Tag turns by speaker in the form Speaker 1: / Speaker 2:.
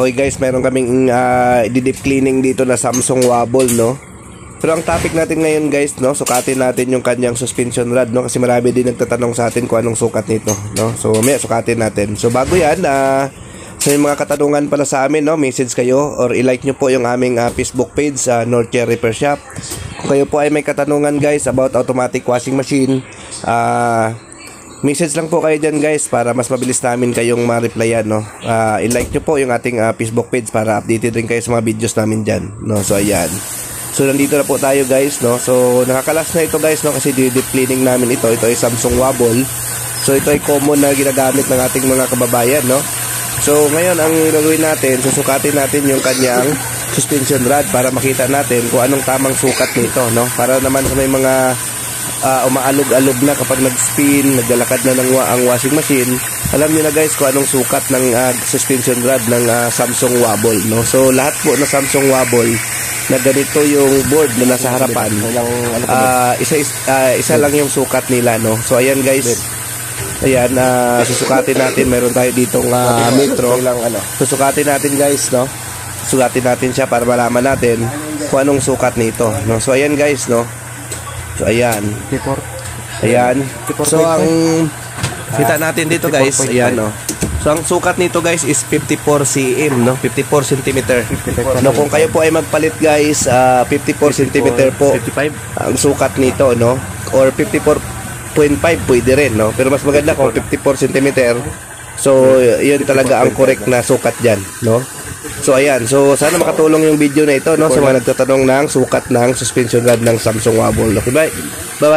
Speaker 1: Okay guys, meron kaming deep cleaning dito na Samsung Wobble, no? Pero ang topic natin ngayon guys, no, sukatin natin yung kanyang suspension rod, no? Kasi marami din nagtatanong sa atin kung anong sukat nito, no? So may sukatin natin. So bago yan, sa mga katanungan pala sa amin, no, message kayo or i-like nyo po yung aming Facebook page sa Northshire Repair Shop. Kung kayo po ay may katanungan guys about automatic washing machine, message lang po kayo dyan guys para mas mabilis namin kayong ma-replyan, no? I-like nyo po yung ating Facebook page para updated rin kayo sa mga videos namin dyan, no? So ayan. So nandito na po tayo guys, no? So nakakalas na ito guys, no? Kasi deep cleaning namin ito. Ito ay Samsung Wobble. So ito ay common na ginagamit ng ating mga kababayan, no? So ngayon ang gagawin natin, susukatin natin yung kanyang suspension rod para makita natin kung anong tamang sukat nito, no? Para naman sa may mga umaalog-alog na kapag nag-spin, naglalakad na ang washing machine, alam niyo na guys kung anong sukat ng suspension rod ng Samsung Wobble, no? So lahat po na Samsung Wobble na ganito yung board na nasa harapan, isa lang yung sukat nila, no? So ayan guys, ayan, susukatin natin. Meron tayo ditong metro. Susukatin natin guys, no? Sukatin natin siya para malaman natin kung anong sukat nito, no? So ayan guys, no? So ayan. Ayan. So ang kita natin dito guys, ayan, no. So ang sukat nito guys is 54 cm, no? 54 cm. No, kung kayo po ay magpalit guys, 54 cm po ang sukat nito, no? Or 54.5 pwede rin, no? Pero mas maganda kung 54 cm. So yun talaga ang correct na sukat diyan, no? So ayan, so sana makatulong yung video na ito, no, sa mga nagtatanong ng sukat ng suspension rod ng Samsung Wobble. Okay, bye. Bye-bye.